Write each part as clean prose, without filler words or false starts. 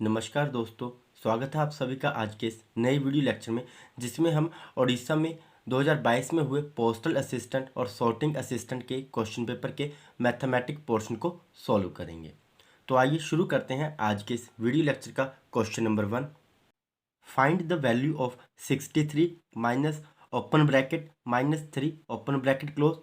नमस्कार दोस्तों, स्वागत है आप सभी का आज के इस नए वीडियो लेक्चर में, जिसमें हम ओडिशा में 2022 में हुए पोस्टल असिस्टेंट और सॉर्टिंग असिस्टेंट के क्वेश्चन पेपर के मैथमेटिक पोर्शन को सॉल्व करेंगे। तो आइए शुरू करते हैं आज के इस वीडियो लेक्चर का question number 1। Find the value of 63 minus open bracket -3 open bracket close,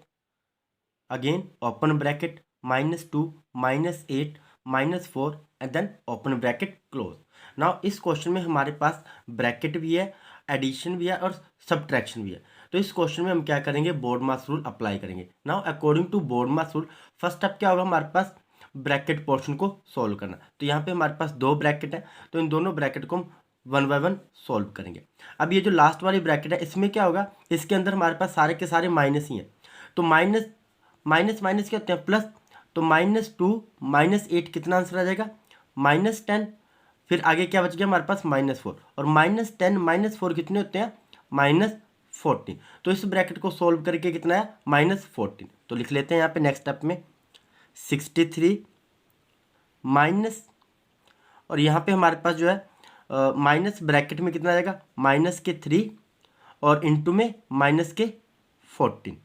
again open bracket -2 -8 -4 and then open bracket close. Now इस क्वेश्चन में हमारे पास ब्रैकेट भी है, एडिशन भी है और सब्ट्रैक्शन भी है। तो इस क्वेश्चन में हम क्या करेंगे, बोर्ड मास रूल अप्लाई करेंगे। Now according to BODMAS rule first step क्या होगा, हमारे पास ब्रैकेट पोर्शन को सॉल्व करना। तो यहाँ पे हमारे पास दो ब्रैकेट है, तो इन दोनों ब्रैकेट को हम 1 बाय 1 सॉल्व करेंगे। अब ये जो लास्ट वाली ब्रैकेट है, इसमें क्या होगा, इसके अंदर हमारे पास सारे के सारे माइनस ही हैं। तो माइनस माइनस माइनस क्या होते हैं, प्लस। तो -2 -8 कितना आंसर आ जाएगा, -10। फिर आगे क्या बच गया हमारे पास, -4। और -10 -4 कितने होते हैं, -14। तो इस ब्रैकेट को सोल्व करके कितना है, -14। तो लिख लेते हैं यहाँ पे नेक्स्ट स्टेप में 63 माइनस, और यहाँ पे हमारे पास जो है माइनस ब्रैकेट में कितना आ जाएगा, -3 और इंटू में -14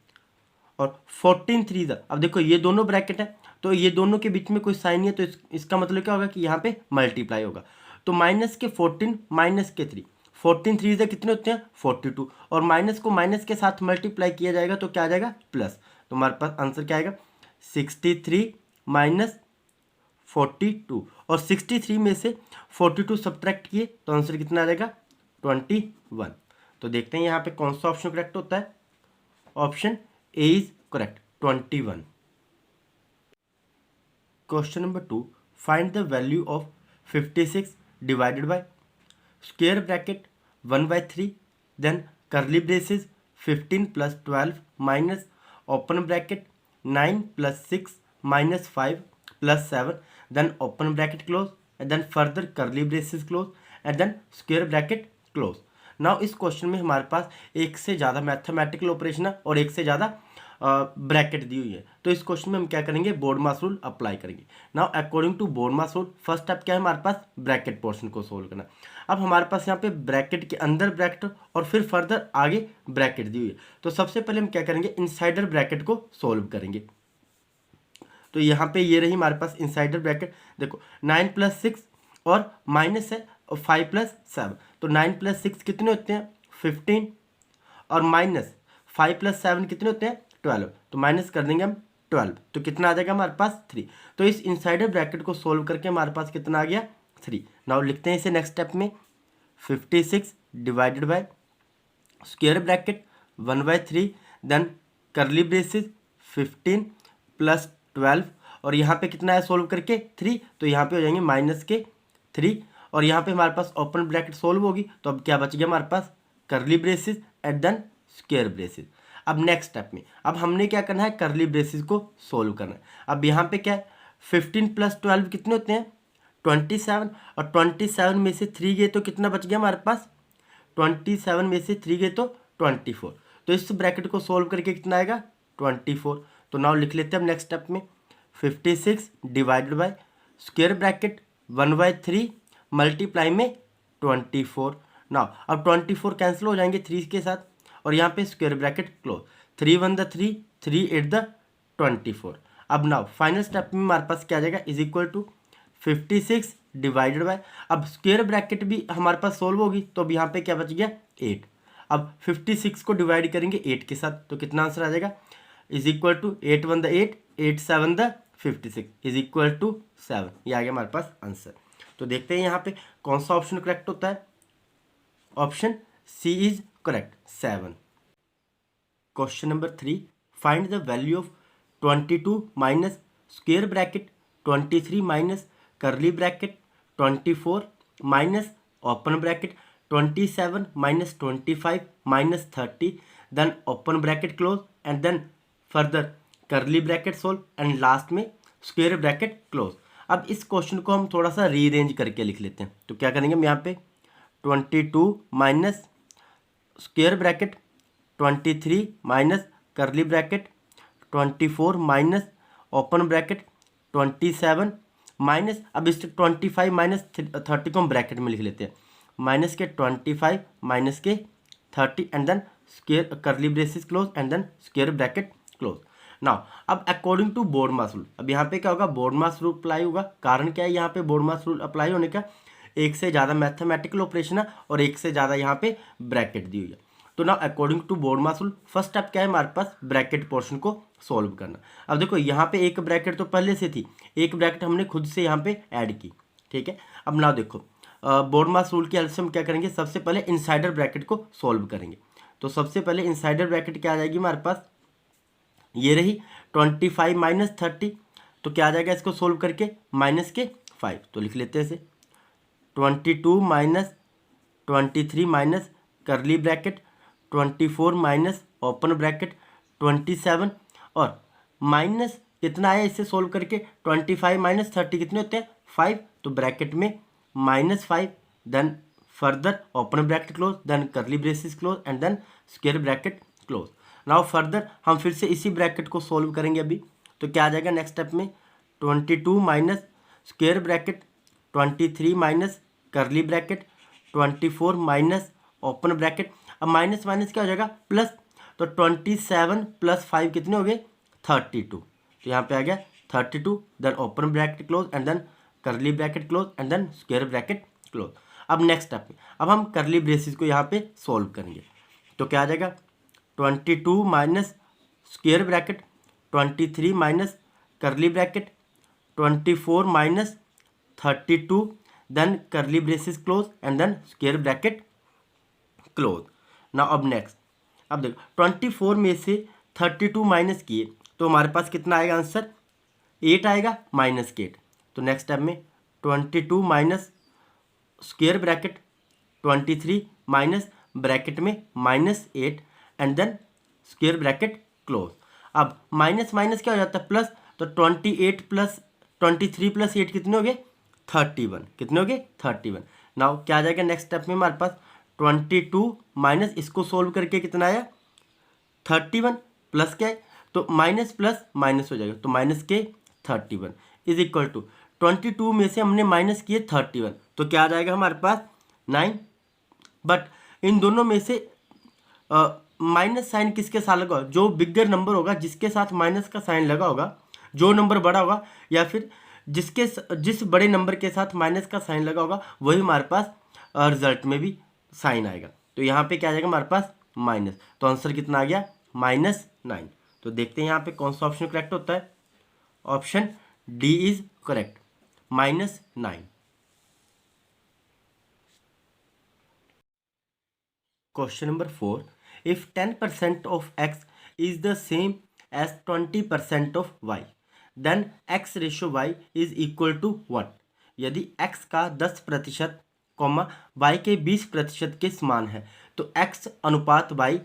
और 14 3 अब देखो ये दोनों ब्रैकेट है, तो ये दोनों के बीच में कोई साइन नहीं है, तो इसका मतलब क्या होगा कि यहाँ पे मल्टीप्लाई होगा। तो -14 -3 14 3 कितने होते हैं, 42। और माइनस को माइनस के साथ मल्टीप्लाई किया जाएगा तो क्या आ जाएगा, प्लस। तो हमारे पास आंसर क्या आएगा, 63 -42। और 63 में से 42 सब्ट्रैक्ट किए तो आंसर कितना आ जाएगा, 21। तो देखते हैं यहाँ पे कौन सा ऑप्शन करेक्ट होता है। Option A is correct, 21। Question number 2, find the value of 56 divided by square bracket 1/3 then curly braces 15 + 12 minus open bracket 9 + 6 -5 + 7 then open bracket close and then further curly braces close and then square bracket close. Now इस क्वेश्चन में हमारे पास एक से ज़्यादा mathematical operation है और एक से ज़्यादा ब्रैकेट दी हुई है। तो इस क्वेश्चन में हम क्या करेंगे, बोर्ड मास रूल अप्लाई करेंगे। Now according to BODMAS rule first step क्या है, हमारे पास ब्रैकेट पोर्शन को सोल्व करना। अब हमारे पास यहाँ पे ब्रैकेट के अंदर ब्रैकेट और फिर फर्दर आगे ब्रैकेट दी हुई है। तो सबसे पहले हम क्या करेंगे, इनसाइडर ब्रैकेट को सोल्व करेंगे। तो यहाँ पे ये रही हमारे पास इनसाइडर ब्रैकेट, देखो 9 + 6 और माइनस है 5 + 7। तो 9 + 6 कितने होते हैं, 15 और माइनस 5 + 7 कितने होते हैं, 12। तो माइनस कर देंगे हम 12, तो कितना आ जाएगा हमारे पास 3। तो इस इनसाइडर ब्रैकेट को सोल्व करके हमारे पास कितना आ गया, 3। नाउ लिखते हैं इसे नेक्स्ट स्टेप में 56 divided by square bracket 1/3 then curly braces 15 + 12 और यहाँ पे कितना है सोल्व करके 3। तो यहाँ पे हो जाएंगे -3 और यहाँ पे हमारे पास ओपन ब्रैकेट सोल्व होगी। तो अब क्या बच गया हमारे पास, curly braces and then square braces. अब नेक्स्ट स्टेप में अब हमने क्या करना है, करली ब्रेसेस को सोल्व करना है। अब यहाँ पे क्या है, 15 + 12 कितने होते हैं, 27। और 27 में से 3 गए तो कितना बच गया हमारे पास, 27 में से 3 गए तो 24। तो इस ब्रैकेट को सोल्व करके कितना आएगा, 24। तो नाउ लिख लेते हैं अब नेक्स्ट स्टेप में 56 divided by square bracket 1/3 multiply में 24। नाउ अब 24 कैंसिल हो जाएंगे 3 के साथ और यहाँ पे स्क्वायर ब्रैकेट क्लोज, 3 × 1 = 3, 3 × 8 = 24। अब नाउ फाइनल स्टेप में हमारे पास क्या आ जाएगा, = 56 डिवाइडेड बाय, अब स्क्वायर ब्रैकेट भी हमारे पास सोल्व होगी तो अब यहाँ पे क्या बच गया, 8। अब 56 को डिवाइड करेंगे 8 के साथ तो कितना आंसर आ जाएगा, = 8 × 1 = 8, 8 × 7 = 56 = 7। ये आ गया हमारे पास आंसर। तो देखते हैं यहाँ पे कौन सा ऑप्शन करेक्ट होता है। Option C is correct, 7। Question number 3, find the value of 22 minus square bracket 23 minus curly bracket 24 minus open bracket 27 minus 25 minus 30 then open bracket close and then further curly bracket solve and last में square bracket close. अब इस question को हम थोड़ा सा rearrange करके लिख लेते हैं। तो क्या करेंगे हम यहाँ पे 22 minus square bracket 23 minus curly bracket 24 minus open bracket 27 minus, अब इस 25 माइनस 30 को हम ब्रैकेट में लिख लेते हैं, माइनस के 25 माइनस के 30 and then square curly braces close and then square bracket close. Now अब अकॉर्डिंग टू बोर्डमास रूल, अब यहाँ पे क्या होगा, बोर्डमास रूल अप्लाई होगा। कारण क्या है यहाँ पे बोर्डमास रूल अप्लाई होने का, एक से ज़्यादा मैथमेटिकल ऑपरेशन है और एक से ज़्यादा यहाँ पे ब्रैकेट दी हुई है। तो ना according to BODMAS rule first step क्या है हमारे पास, ब्रैकेट पोर्शन को सॉल्व करना। अब देखो यहाँ पे एक ब्रैकेट तो पहले से थी, एक ब्रैकेट हमने खुद से यहाँ पे ऐड की, ठीक है। अब ना देखो बोर्डमास रूल की हेल्प से हम क्या करेंगे, सबसे पहले इनसाइडर ब्रैकेट को सॉल्व करेंगे। तो सबसे पहले इनसाइडर ब्रैकेट क्या आ जाएगी हमारे पास, ये रही 25 माइनस 30, तो क्या आ जाएगा इसको सोल्व करके, माइनस के 5, तो लिख लेते हैं इसे 22 minus 23 minus curly bracket 24 minus open bracket 27 और माइनस कितना आया इसे सोल्व करके, 25 माइनस 30 कितने होते हैं 5, तो ब्रैकेट में -5 then further open bracket close then curly braces close and then square bracket close. Now further हम फिर से इसी ब्रैकेट को सोल्व करेंगे अभी, तो क्या आ जाएगा नेक्स्ट स्टेप में 22 minus square bracket 23 minus curly bracket 24 minus open bracket, अब माइनस माइनस क्या हो जाएगा प्लस, तो 27 प्लस 5 कितने हो गए 32, तो यहाँ पे आ गया 32 then open bracket close and then curly bracket close and then square bracket close. अब नेक्स्ट स्टेप में अब हम करली ब्रेसेस को यहाँ पे सोल्व करेंगे, तो क्या आ जाएगा 22 minus square bracket 23 minus curly bracket 24 minus 32 then curly braces close and then square bracket close. ना अब नेक्स्ट, अब देखो 24 में से 32 माइनस किए तो हमारे पास कितना आएगा आंसर, 8 आएगा माइनस के 8, तो नेक्स्ट स्टेप में 22 minus square bracket 23 minus bracket में -8 and then square bracket close. अब माइनस माइनस क्या हो जाता है प्लस, तो 28 प्लस 23 प्लस 8 कितने हो गए 31, कितने हो गए 31। नाउ क्या आ जाएगा नेक्स्ट स्टेप में हमारे पास 22 माइनस इसको सोल्व करके कितना आया 31 प्लस क्या है, तो माइनस प्लस माइनस हो जाएगा, तो माइनस के 31 इज इक्वल टू 22 में से हमने माइनस किए 31, तो क्या आ जाएगा हमारे पास 9। बट इन दोनों में से माइनस साइन किसके साथ लगा होगा, जो बिगर नंबर होगा जिसके साथ माइनस का साइन लगा होगा, जो नंबर बड़ा होगा या फिर जिस बड़े नंबर के साथ माइनस का साइन लगा होगा वही हमारे पास रिजल्ट में भी साइन आएगा। तो यहाँ पे क्या आ जाएगा हमारे पास माइनस, तो आंसर कितना आ गया -9। तो देखते हैं यहाँ पे कौन सा ऑप्शन करेक्ट होता है, option D is correct -9। Question number 4, if 10% of x is the same as 20% of y then x ratio y is equal to what. यदि x का 10% कॉमा y के 20% के समान है तो x अनुपात y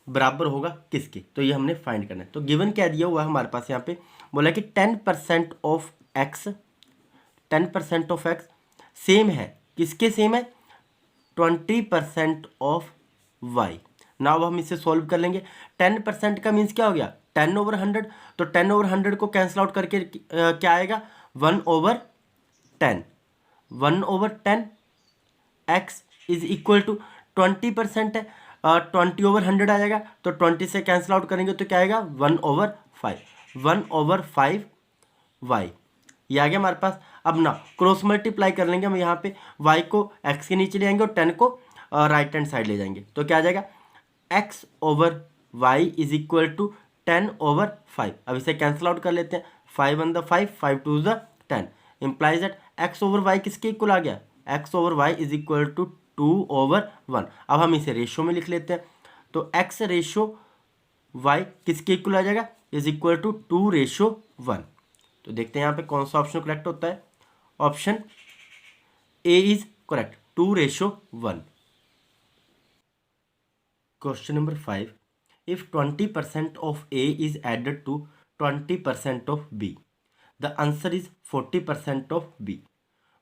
बराबर होगा किसके, तो ये हमने फाइंड करना है। तो गिवन क्या दिया हुआ है हमारे पास, यहाँ पे बोला कि 10% of x, 10% of x same है किसके, सेम है 20% ऑफ y। नाउ हम इसे सॉल्व कर लेंगे। 10% का मीन्स क्या हो गया 10/100, तो 10/100 को कैंसिल आउट करके क्या आएगा 1/10, 1/10 x इज इक्वल टू 20% है, 20/100 आ जाएगा, तो 20 से कैंसिल आउट करेंगे तो क्या आएगा 1/5, 1/5 y, ये आ गया हमारे पास। अब ना क्रॉस मल्टीप्लाई कर लेंगे हम, यहाँ पे y को x के नीचे ले आएंगे और 10 को राइट हैंड साइड ले जाएंगे, तो क्या आ जाएगा x/y इज इक्वल टू 10/5। अब इसे कैंसिल आउट कर लेते हैं, 5 1 5, 5 2 10, इम्प्लाइज दैट x/y किसके इक्वल आ गया, x/y इज इक्वल टू 2/1। अब हम इसे रेशियो में लिख लेते हैं, तो x रेशियो y किसके इक्वल आ जाएगा, इज इक्वल टू 2/1। तो देखते हैं यहाँ पे कौन सा ऑप्शन करेक्ट होता है, option A is correct 2/1। Question number 5, if 20% of A is added to 20% of B, the answer is 40% of B.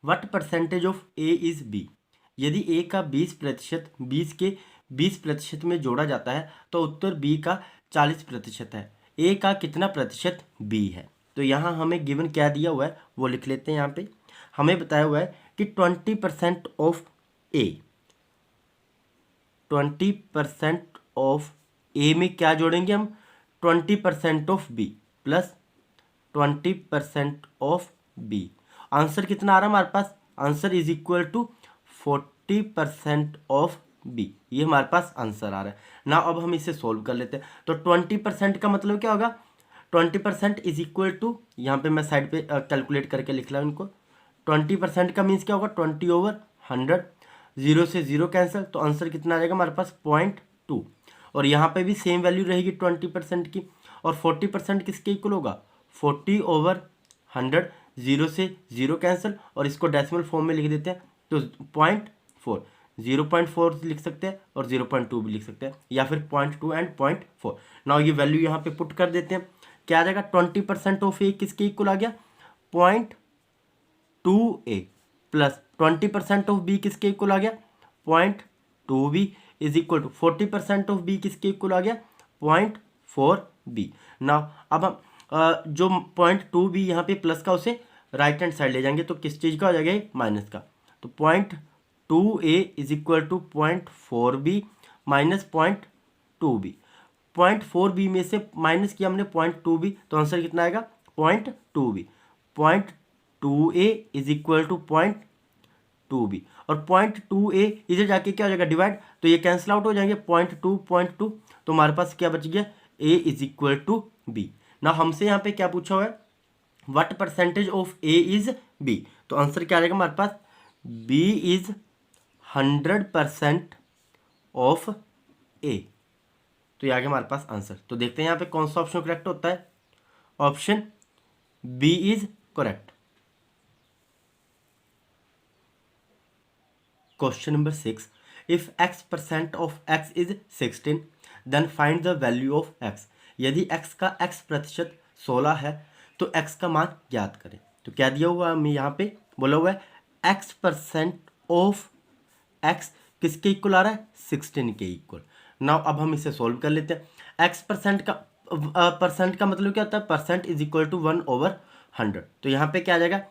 What percentage of A is B? यदि A का 20% 20 के 20% में जोड़ा जाता है तो उत्तर B का 40% है। A का कितना प्रतिशत B है, तो यहाँ हमें गिवन क्या दिया हुआ है वो लिख लेते हैं। यहाँ पे हमें बताया हुआ है कि 20% ऑफ ए, 20% ऑफ ए में क्या जोड़ेंगे हम, 20% of B plus 20% of B. Answer कितना आ रहा है हमारे पास, answer is equal to 40% of B, ये हमारे पास आंसर आ रहा है ना। अब हम इसे सोल्व कर लेते हैं। तो 20% का मतलब क्या होगा, 20% इज इक्वल टू, यहाँ पे मैं साइड पे कैलकुलेट करके लिख रहा हूँ इनको। 20% का मीन्स क्या होगा, 20/100, जीरो से जीरो कैंसिल, तो आंसर कितना आ जाएगा हमारे पास 0.2। और यहाँ पे भी सेम वैल्यू रहेगी 20% की। और 40% किसके इक्वल होगा, 40/100, जीरो से जीरो कैंसिल, और इसको डेसिमल फॉर्म में लिख देते हैं तो 0.4, 0.4 लिख सकते हैं और 0.2 भी लिख सकते हैं, या फिर 0.2 एंड 0.4। नाउ ये वैल्यू यहाँ पे पुट कर देते हैं, क्या आ जाएगा, 20% ऑफ ए किसके इक्वल आ गया, 0.2a प्लस 20% ऑफ बी किसके इक्वल आ गया, 0.2b is equal to 40% of B किसके इक्वल आ गया, 0.4b। नाउ अब हम जो 0.2b यहाँ पे प्लस का उसे राइट हैंड साइड ले जाएंगे तो किस चीज़ का हो जाएगा, माइनस का। तो 0.2a is equal to 0.4b minus 0.2b। 0.4b में से माइनस किया हमने 0.2b, तो आंसर कितना आएगा 0.2b। 0.2a is equal to 0.2b, और 0.2a इधर जाके क्या हो जाएगा, डिवाइड, तो ये कैंसिल आउट हो जाएंगे, 0.2, तो हमारे पास क्या बच गया, a is equal to b। ना हमसे यहाँ पे क्या पूछा हुआ है, what percentage of a is b, तो आंसर क्या आ जाएगा हमारे पास, b इज 100% ऑफ a। तो ये आ गया हमारे पास आंसर। तो देखते हैं यहाँ पे कौन सा ऑप्शन करेक्ट होता है, option B is correct. Question number 6, if x% of x is 16 then find the value of x। यदि x का x% 16 है तो x का मान ज्ञात करें। तो क्या दिया हुआ है हमें यहाँ पे, बोला हुआ है x% ऑफ x किसके इक्वल आ रहा है, 16 के इक्वल। नाउ अब हम इसे सोल्व कर लेते हैं। x% का परसेंट का मतलब क्या होता है, परसेंट इज इक्वल टू 1/100। तो यहाँ पे क्या आ जाएगा,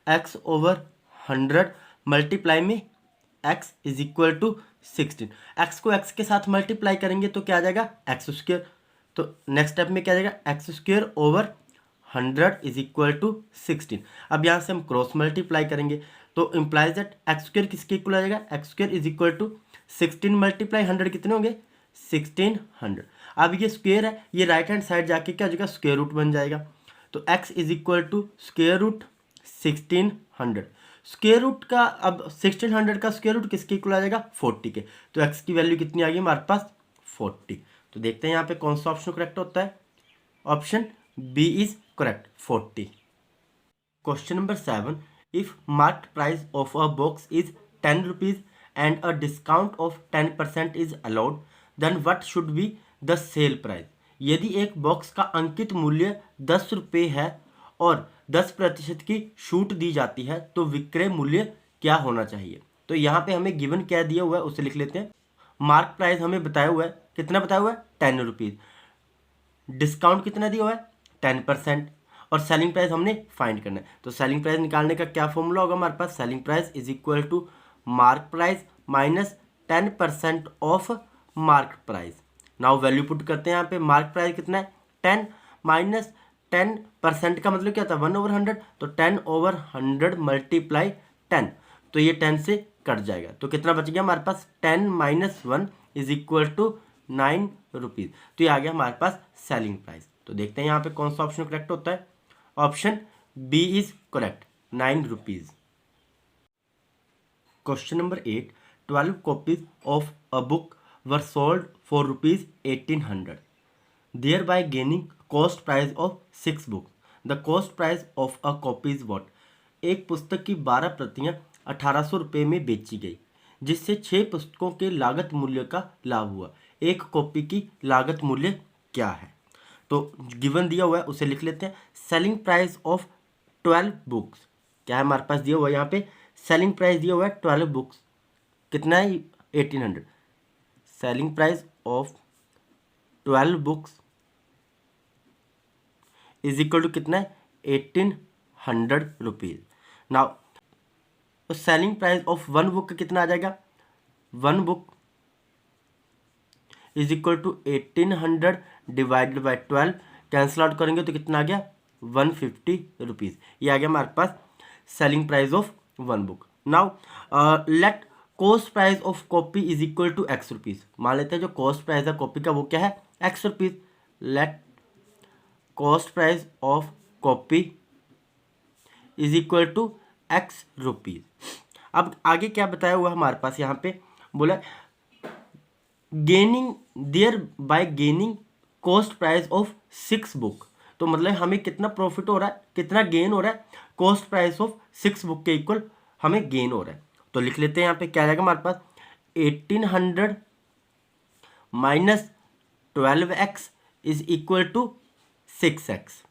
x/100 मल्टीप्लाई में x is equal to 16। x को x के साथ मल्टीप्लाई करेंगे तो क्या आ जाएगा, x²। तो नेक्स्ट स्टेप में क्या आ जाएगा, x²/100 इज इक्वल टू 16। अब यहाँ से हम क्रॉस मल्टीप्लाई करेंगे तो इम्प्लाइज दैट x² किसके इक्वल आ जाएगा, x² is equal to 16 multiply 100 कितने होंगे, 1600। अब ये स्क्वेयर है, ये राइट हैंड साइड जाके क्या हो जाएगा, स्क्वेयर रूट बन जाएगा। तो x is equal to square root 1600। Square root का अब 1600 का स्क्वेयर रूट किसके इक्वल आ जाएगा, 40 के। तो x की वैल्यू कितनी आ गई हमारे पास, 40। तो देखते हैं यहाँ पे कौन सा ऑप्शन करेक्ट होता है, option B is correct, 40। Question number 7, if market price of a box is 10 rupees and a discount of 10% is allowed then what should be the sale price. यदि एक बॉक्स का अंकित मूल्य 10 रुपये है और 10% की छूट दी जाती है तो विक्रय मूल्य क्या होना चाहिए। तो यहाँ पे हमें गिवन क्या दिया हुआ है उसे लिख लेते हैं। मार्क प्राइस हमें बताया हुआ है, कितना बताया हुआ है, 10 रुपीज़। डिस्काउंट कितना दिया हुआ है, 10%। और सेलिंग प्राइस हमने फाइंड करना है। तो सेलिंग प्राइस निकालने का क्या फॉर्मूला होगा हमारे पास, selling price is equal to mark price minus 10% of mark price. Now value put करते हैं यहाँ पे, मार्क प्राइस कितना है 10 माइनस 10% का मतलब क्या था 1/100, तो 10/100 मल्टीप्लाई 10, तो ये 10 से कट जाएगा। तो कितना बच गया हमारे पास, 10 - 1 इज इक्वल टू 9 रुपीज़। तो ये आ गया हमारे पास सेलिंग प्राइस। तो देखते हैं यहाँ पे कौन सा ऑप्शन करेक्ट होता है, option B is correct, 9 rupees. Question number 8, 12 copies of a book were sold for ₹1800 thereby gaining cost price of 6 books. The cost price of a copy is what? एक पुस्तक की 12 प्रतियां 1800 रुपये में बेची गई जिससे 6 पुस्तकों के लागत मूल्य का लाभ हुआ। एक कॉपी की लागत मूल्य क्या है। तो गिवन दिया हुआ है उसे लिख लेते हैं। सेलिंग प्राइस ऑफ 12 बुक्स क्या है हमारे पास दिया हुआ है, यहाँ पे सेलिंग प्राइस दिया हुआ है 12 बुक्स कितना है 1800। Selling price of 12 books is equal to कितना है 1800 रुपीज़। नाउ तो selling price of one book का कितना आ जाएगा, one book is equal to 1800 divided by 12, cancel out करेंगे तो कितना आ गया 150 रुपीज़। ये आ गया हमारे पास selling price of one book. Now let cost price of copy is equal to X rupees. मान लेते हैं जो कॉस्ट प्राइस है कॉपी का वो क्या है, X rupees. Let cost price of copy is equal to X rupees. अब आगे क्या बताया हुआ हमारे पास, यहाँ पे बोला gaining thereby gaining cost price of 6 book. तो मतलब हमें कितना प्रॉफिट हो रहा है, कितना गेन हो रहा है, कॉस्ट प्राइस ऑफ 6 बुक के इक्वल हमें गेन हो रहा है। तो लिख लेते हैं यहाँ पे क्या आएगा हमारे पास 1800 minus 12x is equal to 6x।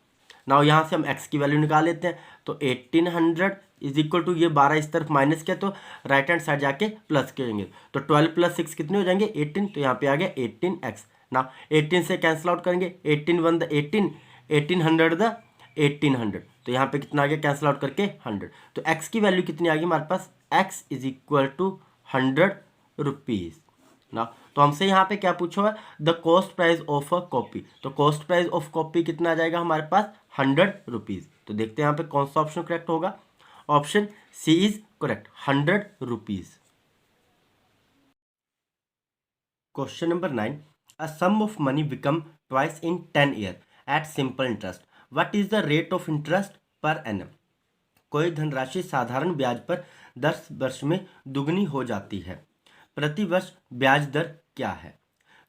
Now यहाँ से हम x की वैल्यू निकाल लेते हैं। तो 1800 इज इक्वल टू ये 12 इस तरफ माइनस किया तो राइट हैंड साइड जाके प्लस करेंगे तो 12 प्लस 6 कितने हो जाएंगे 18। तो यहाँ पे आ गया 18x। नाउ 18 से कैंसिल आउट करेंगे, 18 1 द 18, 1800 द 1800। तो यहाँ पे कितना आ गया कैंसिल आउट करके 100। तो x की वैल्यू कितनी आ गई हमारे पास, x is equal to 100 rupees ना। तो हमसे यहाँ पे क्या पूछा हुआ है, the cost price of a copy. तो कॉस्ट प्राइस ऑफ कॉपी कितना आ जाएगा हमारे पास 100 रुपीज़। तो देखते हैं यहाँ पे कौन सा ऑप्शन करेक्ट होगा। Option C is correct, 100 rupees. Question number 9, a sum of money become twice in 10 year at simple interest, what is the rate of interest per annum. कोई धनराशि साधारण ब्याज पर 10 वर्ष में दुगनी हो जाती है, प्रति वर्ष ब्याज दर क्या है।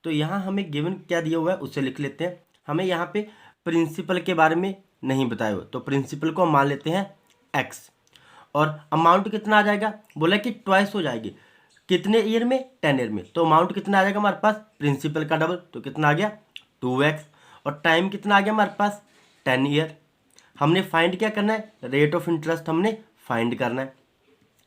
तो यहाँ हमें गिवन क्या दिया हुआ है उसे लिख लेते हैं। हमें यहाँ पे प्रिंसिपल के बारे में नहीं बताया हुआ, तो प्रिंसिपल को मान लेते हैं x। और अमाउंट कितना आ जाएगा, बोला कि ट्वाइस हो जाएगी, कितने ईयर में 10 ईयर में। तो अमाउंट कितना आ जाएगा हमारे पास, प्रिंसिपल का डबल, तो कितना आ गया 2x। और टाइम कितना आ गया हमारे पास 10 ईयर। हमने फाइंड क्या करना है, रेट ऑफ इंटरेस्ट हमने फाइंड करना है।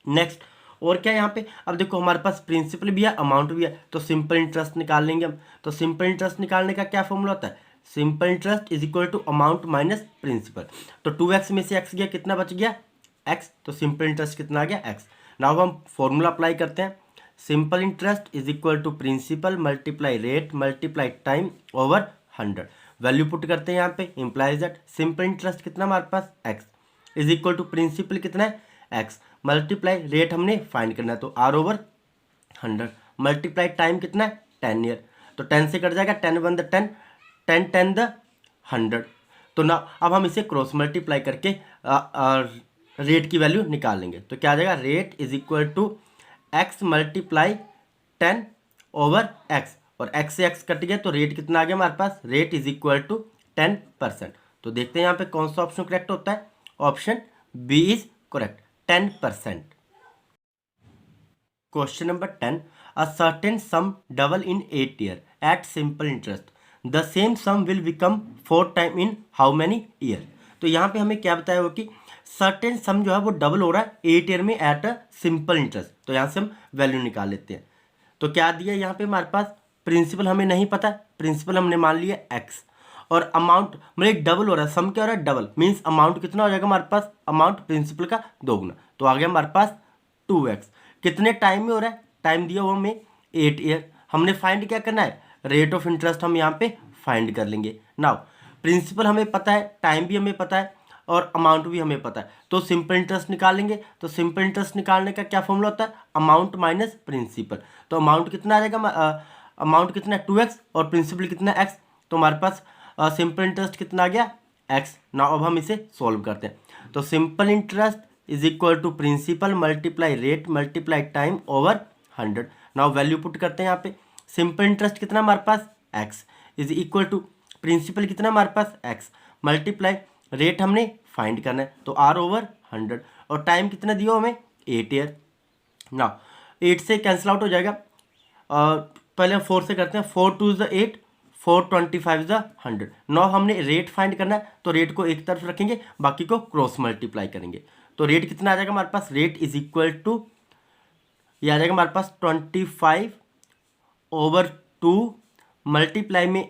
नेक्स्ट और क्या यहाँ पे, अब देखो हमारे पास प्रिंसिपल भी है अमाउंट भी है, तो सिंपल इंटरेस्ट निकाल लेंगे हम। तो सिंपल इंटरेस्ट निकालने का क्या फॉर्मूला होता है, simple interest is equal to amount minus principal. तो 2x में से x गया, कितना बच गया x, तो सिंपल इंटरेस्ट कितना आ गया x। नाउ हम फॉर्मूला अप्लाई करते हैं, simple interest is equal to principal multiply rate multiply time over 100। Value put करते हैं यहाँ पे, इंप्लाइज दैट सिंपल इंटरेस्ट कितना हमारे पास x is equal to principal कितना है x मल्टीप्लाई रेट हमने फाइंड करना है तो r ओवर 100 मल्टीप्लाई टाइम कितना है 10 ईयर। तो 10 से कट जाएगा 10 1 द 10, 10 10 द 100। तो ना अब हम इसे क्रॉस मल्टीप्लाई करके रेट की वैल्यू निकाल लेंगे। तो क्या आ जाएगा, rate is equal to x multiply 10 over x, और x से x कट गया तो रेट कितना आ गया हमारे पास, रेट इज इक्वल टू 10%। तो देखते हैं यहाँ पे कौन सा ऑप्शन करेक्ट होता है, option B is correct 10%। Question number 10, a certain sum double in 8 year at simple interest, the same sum will become 4 time in how many year. तो यहाँ पे हमें क्या बताया हो कि सर्टेन सम जो है वो डबल हो रहा है 8 ईयर में एट अ सिंपल इंटरेस्ट। तो यहाँ से हम वैल्यू निकाल लेते हैं। तो क्या दिया यहाँ पे हमारे पास, प्रिंसिपल हमें नहीं पता, प्रिंसिपल हमने मान लिया x, और अमाउंट मतलब डबल हो रहा है, सम क्या हो रहा है डबल, मीन्स अमाउंट कितना हो जाएगा हमारे पास, अमाउंट प्रिंसिपल का दोगुना। तो आ गया हमारे पास 2x। कितने टाइम में हो रहा है, टाइम दिया हुआ हमें 8 ईयर। हमने फाइंड क्या करना है, रेट ऑफ इंटरेस्ट हम यहाँ पे फाइंड कर लेंगे। नाउ प्रिंसिपल हमें पता है, टाइम भी हमें पता है, और अमाउंट भी हमें पता है, तो सिंपल इंटरेस्ट निकाल लेंगे। तो सिंपल इंटरेस्ट निकालने का क्या फॉर्मूला होता है, अमाउंट माइनस प्रिंसिपल। तो अमाउंट कितना आ जाएगा, अमाउंट कितना है 2x और प्रिंसिपल कितना है x। तो हमारे पास सिंपल इंटरेस्ट कितना आ गया x। ना अब हम इसे सॉल्व करते हैं। तो simple interest is equal to principal multiply rate multiply time over 100। Now value put करते हैं यहाँ पे, सिंपल इंटरेस्ट कितना हमारे पास x is equal to principal कितना हमारे पास x मल्टीप्लाई रेट हमने फाइंड करना है तो r ओवर 100, और टाइम कितना दिया हमें 8 ईयर। ना 8 से कैंसिल आउट हो जाएगा, पहले हम 4 से करते हैं, 4 2 द 8, 4 25 द 100। नौ हमने रेट फाइंड करना है तो रेट को एक तरफ रखेंगे, बाकी को क्रॉस मल्टीप्लाई करेंगे। तो रेट कितना आ जाएगा हमारे पास, रेट इज इक्वल टू ये आ जाएगा हमारे पास 25 ओवर 2 मल्टीप्लाई में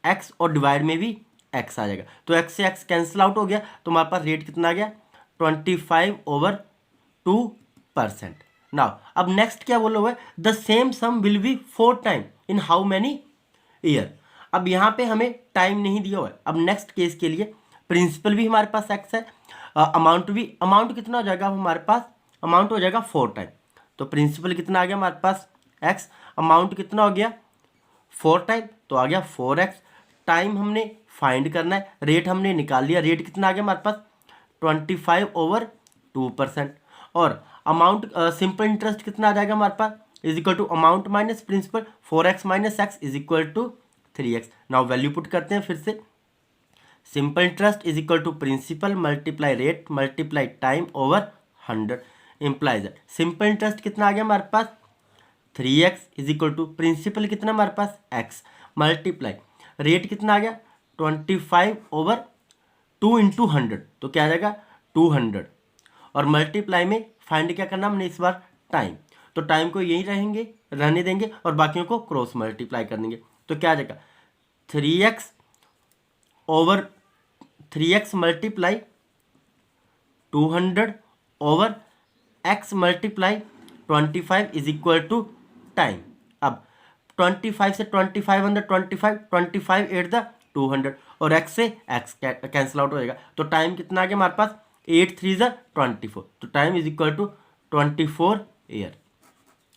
x और डिवाइड में भी एक्स आ जाएगा। तो एक्स से एक्स कैंसिल आउट हो गया, तो हमारे पास रेट कितना आ गया 25/2%। नाउ अब नेक्स्ट क्या बोला हुआ है, the same sum will be 4 time in how many year. अब यहाँ पे हमें टाइम नहीं दिया हुआ है। अब नेक्स्ट केस के लिए प्रिंसिपल भी हमारे पास एक्स है, अमाउंट भी, अमाउंट कितना हो जाएगा हमारे पास, अमाउंट हो जाएगा 4 टाइम। तो प्रिंसिपल कितना आ गया हमारे पास एक्स, अमाउंट कितना हो गया 4 टाइम, तो आ गया 4x। टाइम हमने फाइंड करना है, रेट हमने निकाल लिया, रेट कितना आ गया हमारे पास 25/2%। और अमाउंट सिंपल इंटरेस्ट कितना आ जाएगा हमारे पास, is equal to amount minus principal, 4x minus X is equal to 3x। Now value put करते हैं फिर से, simple interest is equal to principal multiply rate multiply time over 100 implies that simple interest कितना आ गया हमारे पास 3x is equal to principal कितना हमारे पास x मल्टीप्लाई रेट कितना आ गया 25/2 इंटू 100, तो क्या आ जाएगा 200। और मल्टीप्लाई में फाइंड क्या करना हमने इस बार टाइम, तो टाइम को यही रहेंगे रहने देंगे और बाकियों को क्रॉस मल्टीप्लाई कर देंगे। तो क्या आ जाएगा 3x multiply 200 over x multiply 25 is equal to time. अब 25 से 25 अंदर 25 एट द 200 और x से x कैंसिल आउट हो जाएगा। तो टाइम कितना आ गया हमारे पास 8 3 24, तो time is equal to 24 year.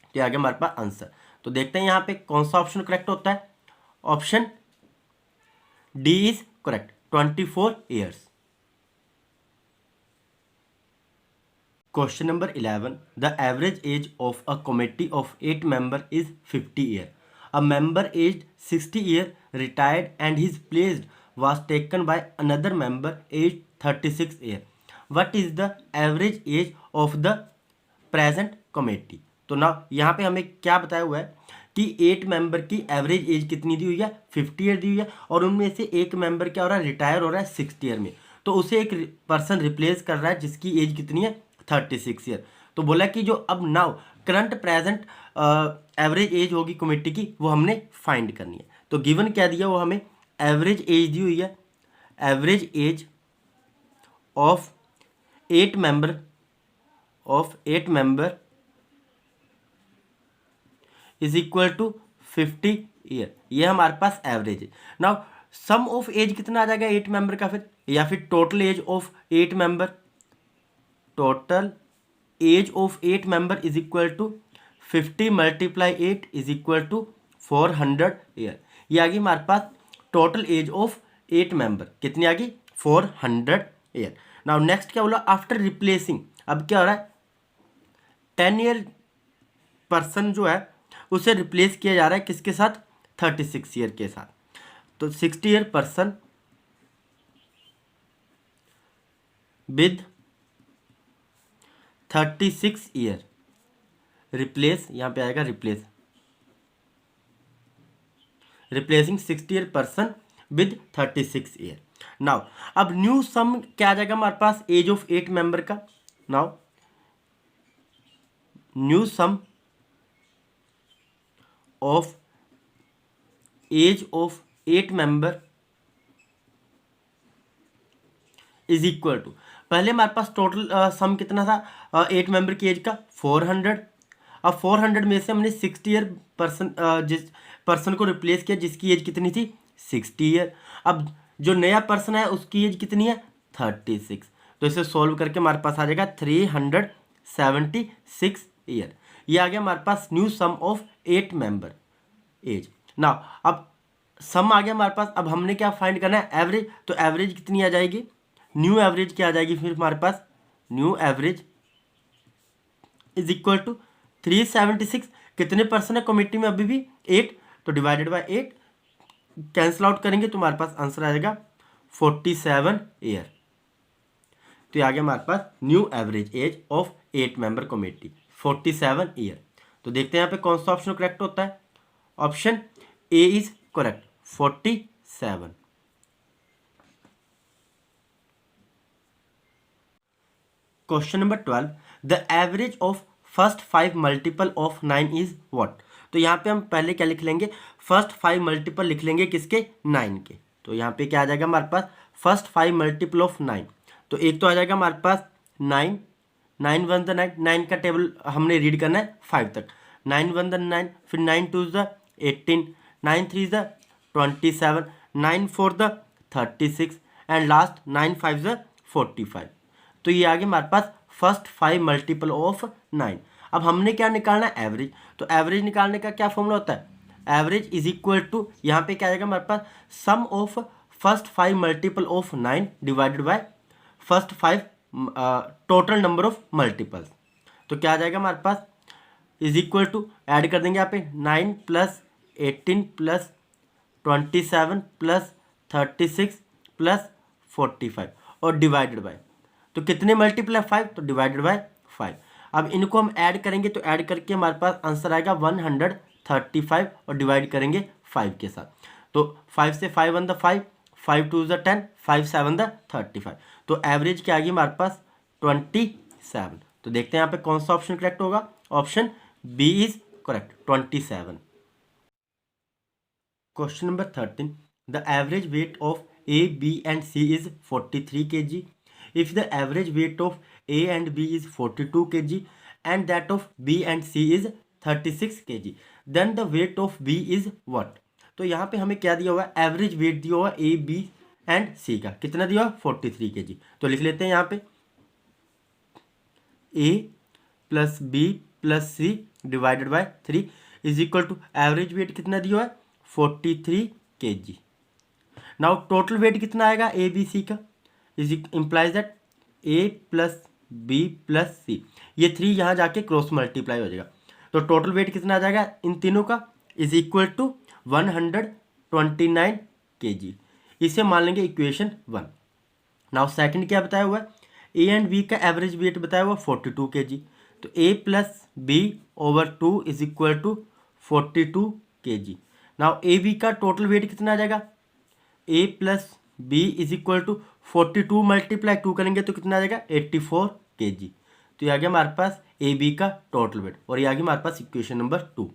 तो आ गया हमारे पास आंसर। तो देखते हैं यहाँ पे कौन सा ऑप्शन करेक्ट होता है, option D is correct 24 years. Question number 11. The average age of a committee of 8 members is 50 years. A member aged 60 years retired and his place was taken by another member aged 36 years. What is the average age of the present committee? तो ना यहाँ पे हमें क्या बताया हुआ है कि 8 मेंबर की एवरेज एज कितनी दी हुई है 50 ईयर दी हुई है, और उनमें से एक मेंबर क्या हो रहा है रिटायर हो रहा है 60 ईयर में, तो उसे एक पर्सन रिप्लेस कर रहा है जिसकी एज कितनी है 36 ईयर। तो बोला कि जो अब now current present average age होगी कमेटी की वो हमने फाइंड करनी है। तो गिवन क्या दिया वो हमें एवरेज एज दी हुई है, average age of 8 member is equal to 50 year, ये हमारे पास एवरेज है। नाउ सम ऑफ एज कितना आ जाएगा 8 मेंबर का फिर, या फिर total age of 8 member, total age of 8 member is equal to 50 multiply 8 is equal to 400 year. ये आ गई हमारे पास टोटल एज ऑफ 8 मेंबर कितनी आ गई 400 ईयर। नाउ नेक्स्ट क्या बोला आफ्टर रिप्लेसिंग, अब क्या हो रहा है 10 ईयर पर्सन जो है उसे रिप्लेस किया जा रहा है किसके साथ 36 ईयर के साथ। तो 60 year person with 36 year replace, यहाँ पे आएगा replacing 60 year person with 36 year. Now अब न्यू सम क्या आ जाएगा हमारे पास एज ऑफ 8 मेंबर का। Now new sum of age of 8 member is equal to, पहले हमारे पास टोटल सम कितना था 8 मेंबर की एज का 400। अब 400 में से हमने 60 ईयर पर्सन जिस पर्सन को रिप्लेस किया जिसकी एज कितनी थी 60 ईयर। अब जो नया पर्सन है उसकी एज कितनी है 36, तो इसे सॉल्व करके हमारे पास आ जाएगा 376 ईयर। ये आ गया हमारे पास new sum of 8 member age. Now अब सम आ गया हमारे पास, अब हमने क्या फाइंड करना है एवरेज, तो एवरेज कितनी आ जाएगी न्यू एवरेज क्या आ जाएगी फिर हमारे पास new average is equal to 376। कितने पर्सन है कमेटी में अभी भी 8, तो डिवाइडेड बाय 8 कैंसिल आउट करेंगे तो हमारे पास आंसर आ जाएगा 47 ईयर। तो ये आ गया हमारे पास new average age of 8 member committee 47 year. तो देखते हैं यहाँ पे कौन सा ऑप्शन करेक्ट होता है, option A is correct 47। Question number 12, the average of first 5 multiple of 9 is what. तो यहाँ पे हम पहले क्या लिख लेंगे फर्स्ट 5 मल्टीपल लिख लेंगे किसके 9 के, तो यहाँ पे क्या आ जाएगा हमारे पास फर्स्ट 5 मल्टीपल ऑफ 9। तो एक तो आ जाएगा हमारे पास 9, 9 1 द 9, 9 का टेबल हमने रीड करना है 5 तक, 9 1 द 9, फिर 9 2 the 18, 9 3 the 27, 9 4 the 36 and last 9 5 the 45। तो ये आ गया हमारे पास फर्स्ट 5 मल्टीपल ऑफ 9। अब हमने क्या निकालना है, एवरेज। तो एवरेज निकालने का क्या फॉर्मूला होता है, एवरेज इज इक्वल टू, यहाँ पे क्या आएगा हमारे पास sum of first 5 multiple of 9 divided by first 5 total number of multiples. तो क्या आ जाएगा हमारे पास इज इक्वल टू, ऐड कर देंगे यहाँ पे 9 प्लस 18 प्लस 27 प्लस 36 प्लस 45 और डिवाइडेड बाय, तो कितने मल्टीपल है 5, तो डिवाइडेड बाय 5। अब इनको हम ऐड करेंगे तो ऐड करके हमारे पास आंसर आएगा 135 और डिवाइड करेंगे 5 के साथ। तो 5 से 5 1 द 5, 5 2 द 10, 5 7 द 35। तो एवरेज क्या आ गई हमारे पास 27। तो देखते हैं यहाँ पे कौन सा ऑप्शन करेक्ट होगा, option B is correct 27। Question number 13, the average weight of A, B and C is 43 kg. If the average weight of A and B is 42 kg and that of B and C is 36 kg, then the weight of B is what? तो यहाँ पे हमें क्या दिया हुआ है, average weight दिया हुआ A, B एंड C का, कितना दिया हुआ 43 kg। तो लिख लेते हैं यहाँ पे A plus B plus C divided by 3 is equal to average weight कितना दिया हुआ है 43 kg। नाउ टोटल वेट कितना आएगा ए बी सी का, is implies that A plus B plus C, ये 3 यहाँ जाके क्रॉस मल्टीप्लाई हो जाएगा। तो टोटल वेट कितना आ जाएगा इन तीनों का, इज इक्वल टू 129 kg। इसे मान लेंगे इक्वेशन 1। नाउ सेकंड क्या बताया हुआ है, ए एंड बी का एवरेज वेट बताया हुआ 42 kg। तो A plus B over 2 is equal to 42 kg। Now A B का टोटल वेट कितना आ जाएगा, A plus B is equal to 42 multiply 2 करेंगे तो कितना आ जाएगा 84 kg। तो ये आ गया हमारे पास ए बी का टोटल वेट और ये आ गया हमारे पास इक्वेशन नंबर 2।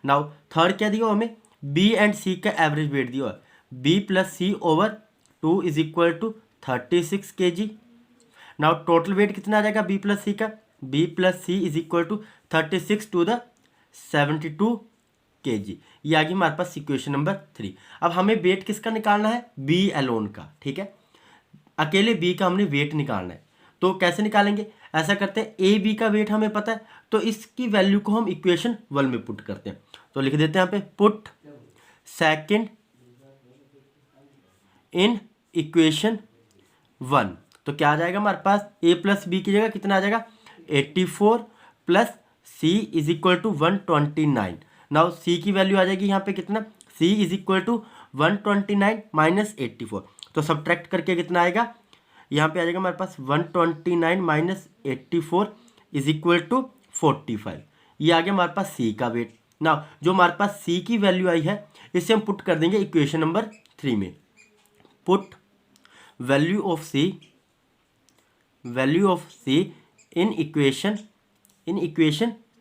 नाउ थर्ड क्या दिया हमें, बी एंड सी का एवरेज वेट दिया हुआ, B plus C over 2 is equal to 36 kg। Now total weight कितना आ जाएगा बी प्लस सी का, B plus C is equal to 36 two the 72 kg। ये आ गई हमारे पास इक्वेशन नंबर 3। अब हमें वेट किसका निकालना है, बी एलोन का, ठीक है, अकेले बी का हमने वेट निकालना है। तो कैसे निकालेंगे, ऐसा करते हैं ए बी का वेट हमें पता है तो इसकी वैल्यू को हम इक्वेशन 1 में पुट करते हैं। तो लिख देते हैं यहाँ पे पुट सेकंड इन इक्वेशन 1। तो क्या आ जाएगा हमारे पास, ए प्लस बी की जगह कितना आ जाएगा 84 plus C is equal to 129। Now C की वैल्यू आ जाएगी यहाँ पे कितना, C is equal to 129 minus 84। तो सब्ट्रैक्ट करके कितना आएगा, यहाँ पे आ जाएगा हमारे पास 129 माइनस 84 इज इक्वल टू 45। ये आ गया हमारे पास सी का वेट। नाउ जो हमारे पास सी की वैल्यू आई है इसे हम पुट कर देंगे इक्वेशन नंबर 3 में। Put value of C in equation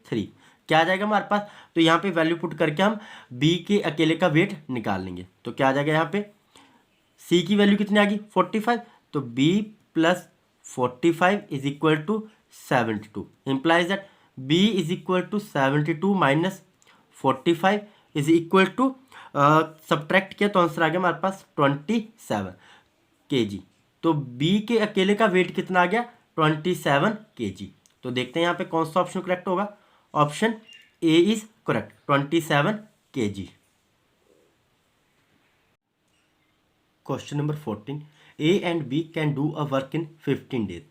3। क्या आ जाएगा हमारे पास, तो यहाँ पे वैल्यू पुट करके हम बी के अकेले का वेट निकाल लेंगे। तो क्या आ जाएगा यहाँ पे, सी की वैल्यू कितनी आ गई 45, तो B plus 45 is equal to 72 implies that B is equal to 72 minus 45 is equal to subtract किया तो आंसर आ गया हमारे पास 27 kg। तो बी के अकेले का वेट कितना आ गया 27 kg। तो देखते हैं यहाँ पे कौन सा ऑप्शन करेक्ट होगा, option A is correct 27 kg। Question number 14, A and B can do a work in 15 days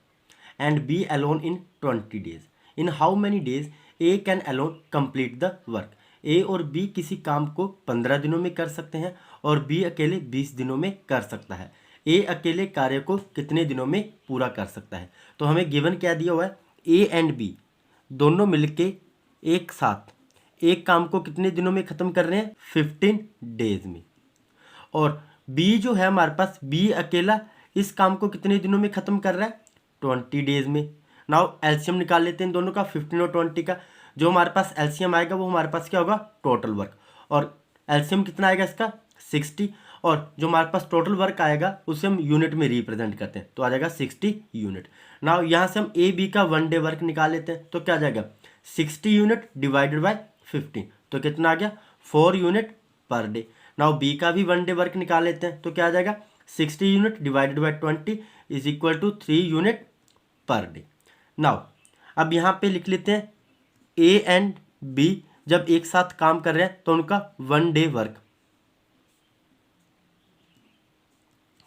and B alone in 20 days। In how many days A can alone complete the work. A और B किसी काम को 15 दिनों में कर सकते हैं और बी अकेले 20 दिनों में कर सकता है। ए अकेले कार्य को कितने दिनों में पूरा कर सकता है। तो हमें गिवन क्या दिया हुआ है, ए एंड बी दोनों मिलके एक साथ एक काम को कितने दिनों में ख़त्म कर रहे हैं 15 डेज में, और बी जो है हमारे पास बी अकेला इस काम को कितने दिनों में ख़त्म कर रहा है 20 डेज में। नाउ एलसीएम निकाल लेते हैं दोनों का 15 और 20 का। जो हमारे पास एलसीएम आएगा वो हमारे पास क्या होगा टोटल वर्क, और एलसीएम कितना आएगा इसका 60, और जो हमारे पास टोटल वर्क आएगा उसे हम यूनिट में रिप्रेजेंट करते हैं, तो आ जाएगा 60 यूनिट। नाउ यहाँ से हम ए बी का 1 डे वर्क निकाल लेते हैं, तो क्या आ जाएगा 60 यूनिट डिवाइडेड बाय 15, तो कितना आ गया 4 unit per day. Now B का भी 1 डे वर्क निकाल लेते हैं, तो क्या आ जाएगा 60 unit divided by 20 is equal to 3 unit per day. Now अब यहाँ पे लिख लेते हैं ए एंड बी जब एक साथ काम कर रहे हैं तो उनका 1 डे वर्क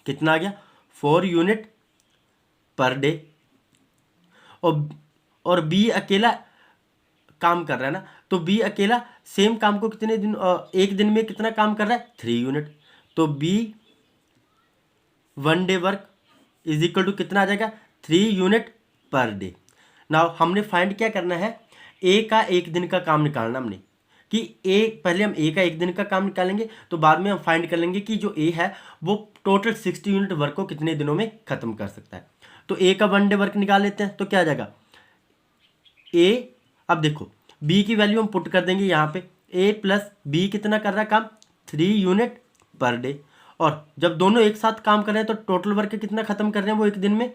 कितना आ गया 4 यूनिट पर डे। और बी अकेला काम कर रहा है ना, तो बी अकेला सेम काम को कितने दिन एक दिन में कितना काम कर रहा है 3 यूनिट, तो B 1 day work is equal to कितना आ जाएगा 3 यूनिट पर डे। नाउ हमने फाइंड क्या करना है, ए का एक दिन का काम निकालना हमने, कि ए पहले हम ए का एक दिन का काम निकालेंगे तो बाद में हम फाइंड कर लेंगे कि जो ए है वो टोटल 60 यूनिट वर्क को कितने दिनों में खत्म कर सकता है। तो ए का 1 डे वर्क निकाल लेते हैं, तो क्या आ जाएगा ए, अब देखो बी की वैल्यू हम पुट कर देंगे यहाँ पे, ए प्लस बी कितना कर रहा है काम 3 यूनिट पर डे, और जब दोनों एक साथ काम कर रहे हैं तो टोटल वर्क कितना खत्म कर रहे हैं वो एक दिन में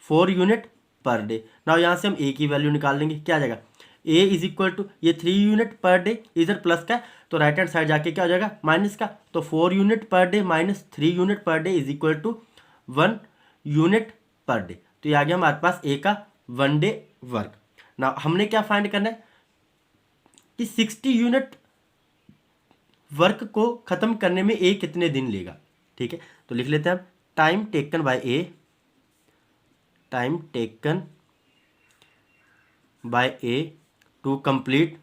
4 यूनिट पर डे। नाउ यहाँ से हम ए की वैल्यू निकाल लेंगे, क्या आ जाएगा ए इज इक्वल टू ये 3 यूनिट पर डे इधर प्लस का तो राइट हैंड साइड जाके क्या हो जाएगा माइनस का, तो 4 unit per day minus 3 unit per day is equal to 1 unit per day. तो ये आ गया हमारे पास ए का 1 डे वर्क। ना हमने क्या फाइंड करना है कि 60 यूनिट वर्क को खत्म करने में ए कितने दिन लेगा। ठीक है, तो लिख लेते हैं हम time taken by A, time taken by A to complete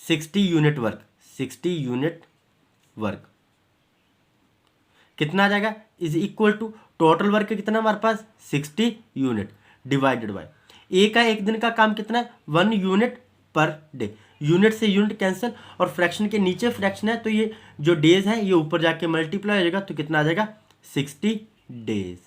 60 unit work, 60 unit work कितना आ जाएगा is equal to total work कितना हमारे पास 60 यूनिट डिवाइडेड बाय ए का एक दिन का काम कितना है 1 यूनिट पर डे, यूनिट से यूनिट कैंसिल और फ्रैक्शन के नीचे फ्रैक्शन है तो ये जो डेज है ये ऊपर जाके मल्टीप्लाई हो जाएगा, तो कितना आ जाएगा 60 डेज।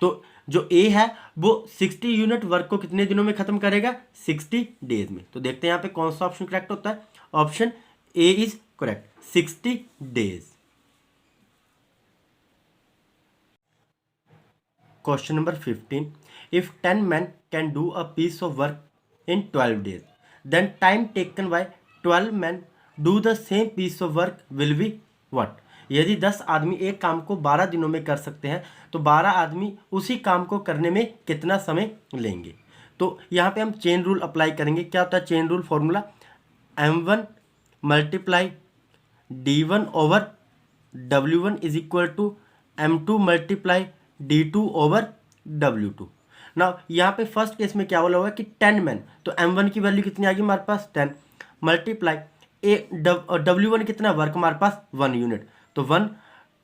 तो जो ए है वो 60 यूनिट वर्क को कितने दिनों में खत्म करेगा 60 डेज में। तो देखते हैं यहाँ पे कौन सा ऑप्शन करेक्ट होता है, option A is correct 60 days. Question number 15, if 10 men can do a piece of work in 12 days then time taken by 12 men do the same piece of work will be what। यदि 10 आदमी एक काम को 12 दिनों में कर सकते हैं तो 12 आदमी उसी काम को करने में कितना समय लेंगे। तो यहाँ पे हम चेन रूल अप्लाई करेंगे। क्या होता है chain rule formula, m1 multiply d1 over w1 is equal to m2 multiply d2 over w2। ना यहाँ पे फर्स्ट केस में क्या बोला हुआ है कि 10 मैन, तो m1 की वैल्यू कितनी आ गई हमारे पास 10 मल्टीप्लाई w1 कितना वर्क हमारे पास 1 यूनिट, तो 1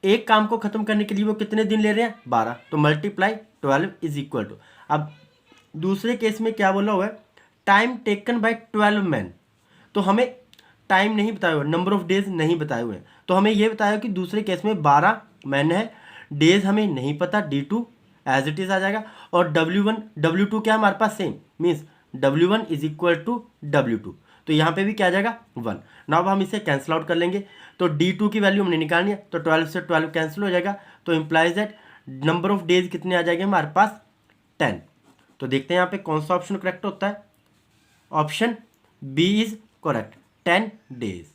एक काम को खत्म करने के लिए वो कितने दिन ले रहे हैं 12, तो मल्टीप्लाई 12 इज इक्वल टू। अब दूसरे केस में क्या बोला हुआ है टाइम टेकन बाय 12 मैन, तो हमें टाइम नहीं बताया हुआ, नंबर ऑफ डेज नहीं बताए हुए हैं, तो हमें ये बताया कि दूसरे केस में 12 मैन है, डेज हमें नहीं पता, d2 एज इट इज आ जाएगा, और w1 w2 क्या हमारे पास same means w1 is equal to w2, तो यहाँ पे भी क्या आ जाएगा 1। नाउ अब हम इसे कैंसिल आउट कर लेंगे, तो d2 की वैल्यू हमने निकालनी है, तो 12 से 12 कैंसिल हो जाएगा, तो implies that number of days कितने आ जाएंगे हमारे पास 10। तो देखते हैं यहाँ पे कौन सा ऑप्शन करेक्ट होता है, option B is correct 10 days.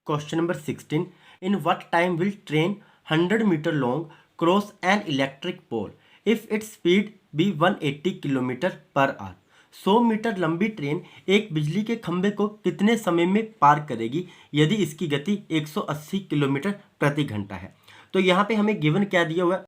Question number 16, in what time will train 100 metre long cross an electric pole if its speed be 180 kilometre per hour. 100 metre लंबी ट्रेन एक बिजली के खंभे को कितने समय में पार करेगी यदि इसकी गति 180 किलोमीटर प्रति घंटा है। तो यहाँ पे हमें गिवन क्या दिया हुआ है,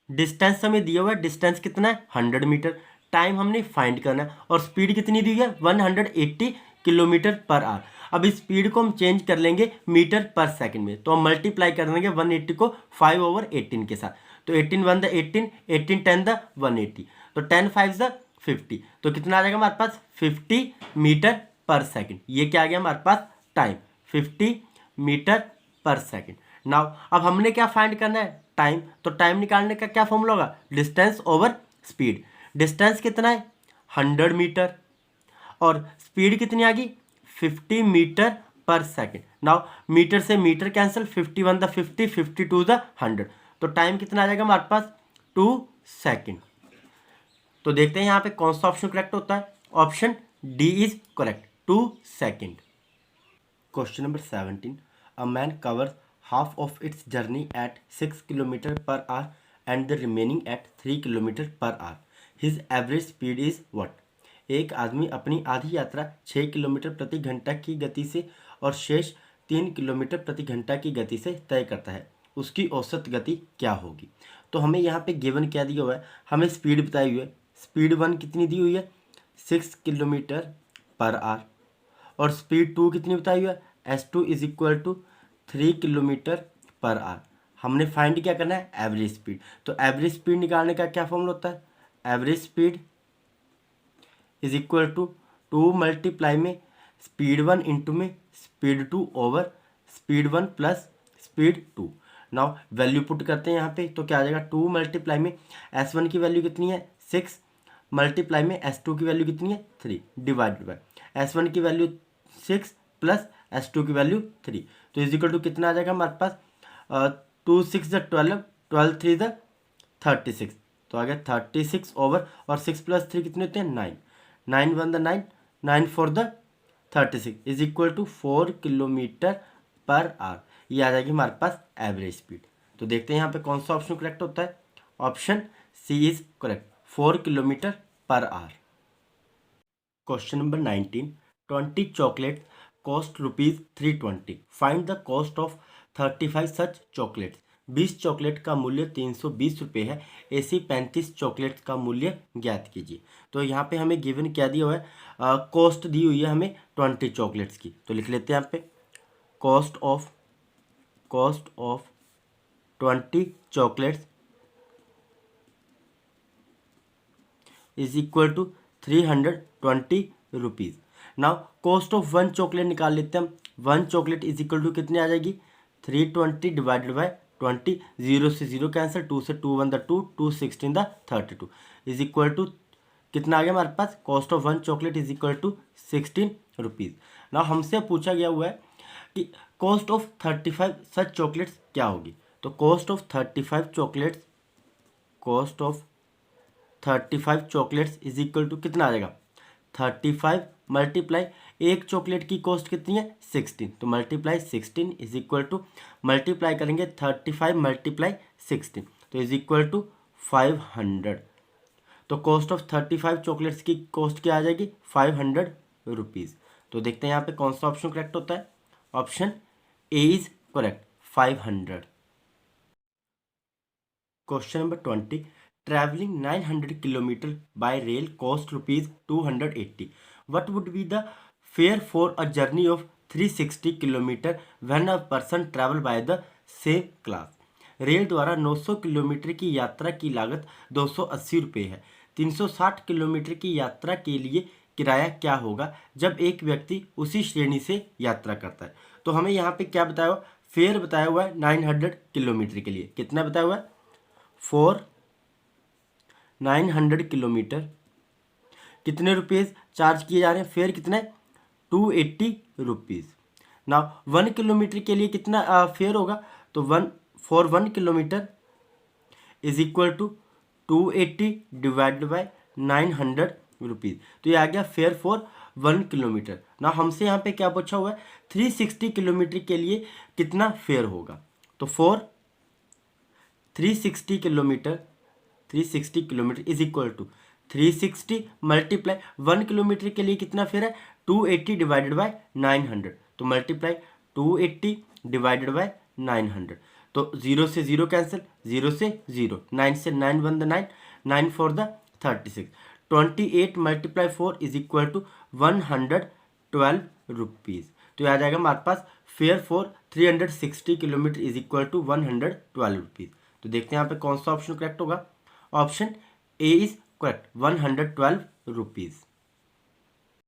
डिस्टेंस हमें दिया हुआ है, डिस्टेंस कितना है 100 मीटर, टाइम हमने फाइंड करना है और स्पीड कितनी दी है 180 किलोमीटर पर आवर। अब इस स्पीड को हम चेंज कर लेंगे मीटर पर सेकंड में, तो हम मल्टीप्लाई कर देंगे 180 को 5/18 के साथ, तो 18 1 द 18, 18 10 द 180, तो 10 5 द 50, तो कितना आ जाएगा हमारे पास 50 मीटर पर सेकंड। ये क्या आ गया हमारे पास टाइम 50 मीटर पर सेकंड। नाउ अब हमने क्या फाइंड करना है टाइम, तो टाइम निकालने का क्या फॉर्मूला होगा डिस्टेंस ओवर स्पीड। डिस्टेंस कितना है 100 मीटर और स्पीड कितनी आ गई 50 मीटर पर सेकेंड। नाउ मीटर से मीटर कैंसिल, 51 द 50, 52 द 100, तो टाइम कितना आ जाएगा हमारे पास 2 सेकेंड। तो देखते हैं यहाँ पे कौन सा ऑप्शन करेक्ट होता है। Option D is correct, 2 second. Question number 17, a man covers half of its journey at 6 kilometre per hour and the remaining at 3 kilometre per hour, his average speed is what. एक आदमी अपनी आधी यात्रा 6 kilometre प्रति घंटा की गति से और शेष 3 किलोमीटर प्रति घंटा की गति से तय करता है, उसकी औसत गति क्या होगी। तो हमें यहाँ पे गिवन क्या दिया हुआ है, हमें स्पीड बताई हुई है। स्पीड 1 कितनी दी हुई है, 6 किलोमीटर पर आवर, और स्पीड 2 कितनी बताई हुई है, S2 is equal to 3 kilometre per hour. हमने फाइंड क्या करना है, एवरेज स्पीड। तो एवरेज स्पीड निकालने का क्या फॉर्मूला होता है, average speed is equal to 2 multiply में स्पीड 1 इंटू में speed 2 over speed 1 plus speed 2। Now value put करते हैं यहाँ पे, तो क्या आ जाएगा, 2 मल्टीप्लाई में S1 की वैल्यू कितनी है 6, मल्टीप्लाई में S2 की वैल्यू कितनी है 3, डिवाइडेड बाय S1 की वैल्यू 6 प्लस S2 की वैल्यू 3, तो इज इक्वल टू कितना आ जाएगा हमारे पास 2 6 द 12, 12 3 द 36, तो आ गया 36 ओवर, और 6 प्लस 3 कितने होते हैं 9, 9 1 the 9, 9 4 the 36 is equal to 4 kilometre per hour. ये आ जाएगी हमारे पास एवरेज स्पीड। तो देखते हैं यहाँ पे कौन सा ऑप्शन करेक्ट होता है। Option C is correct, 4 kilometre per hour. Question number 19, 20 chocolate cost ₹320, find the cost of 35 such chocolates. 20 chocolate का मूल्य 320 रुपये है, ऐसी 35 चॉकलेट का मूल्य ज्ञात कीजिए। तो यहाँ पे हमें गिवन क्या दिया हुआ है, कॉस्ट दी हुई है हमें 20 चॉकलेट्स की, तो लिख लेते हैं यहाँ पे cost of 20 chocolates is equal to 320 rupees. Now cost of 1 chocolate निकाल लेते हैं हम। 1 चॉकलेट इज इक्वल टू कितने आ जाएगी, 320 डिवाइडेड बाय 20, 0 से 0 कैंसिल, 2 से 2 1 द 2, 2 16 द 32 इज इक्वल टू कितना आ गया हमारे पास, cost of 1 chocolate is equal to 16 rupees. Now हमसे पूछा गया हुआ है कि कॉस्ट ऑफ 35 सच चॉकलेट्स क्या होगी। तो cost of 35 chocolates is equal to कितना आ जाएगा, 35 मल्टीप्लाई, एक चॉकलेट की कॉस्ट कितनी है 16, तो multiply 16 is equal to, multiply करेंगे 35 मल्टीप्लाई 16, तो इज इक्वल टू 500। तो कॉस्ट ऑफ 35 चॉकलेट्स की कॉस्ट क्या आ जाएगी, 500 रुपीज़। तो देखते हैं यहाँ पे कौन सा ऑप्शन करेक्ट होता है। Option A is correct, 500। Question number 20, travelling 900 kilometre bye rail cost ₹280, what would be the fare for a journey of 360 kilometre when a person travel by the same class। Rail द्वारा 900 kilometre की यात्रा की लागत 280 रुपये है। 360 kilometre की यात्रा के लिए किराया क्या होगा जब एक व्यक्ति उसी श्रेणी से यात्रा करता है। तो हमें यहाँ पे क्या बताया हुआ, फेयर बताया हुआ है 900 किलोमीटर के लिए, कितना बताया हुआ है, फॉर 900 किलोमीटर कितने रुपीज़ चार्ज किए जा रहे हैं, फेयर कितना है 280 रुपीज़। ना 1 किलोमीटर के लिए कितना फेयर होगा, तो 1 kilometre is equal to 280 divided by 900 rupees. तो ये आ गया फेयर फॉर 1 किलोमीटर। ना हमसे यहाँ पे क्या पूछा हुआ है, 360 किलोमीटर के लिए कितना फेयर होगा। तो for 360 kilometre is equal to 360 multiply 1 kilometre के लिए कितना फेयर है 280 डिवाइडेड बाय 900, तो मल्टीप्लाई 280 डिवाइडेड बाय 900, तो 0 से 0 कैंसिल, 0 से 0, 9 से 9 1 the 9, 9 4 the 36, 28 multiply 4 is equal to 112 rupees. तो आ जाएगा हमारे पास fare for 360 kilometre is equal to 112 rupees. तो देखते हैं यहाँ पे कौन सा ऑप्शन करेक्ट होगा। Option A is correct, 112 rupees.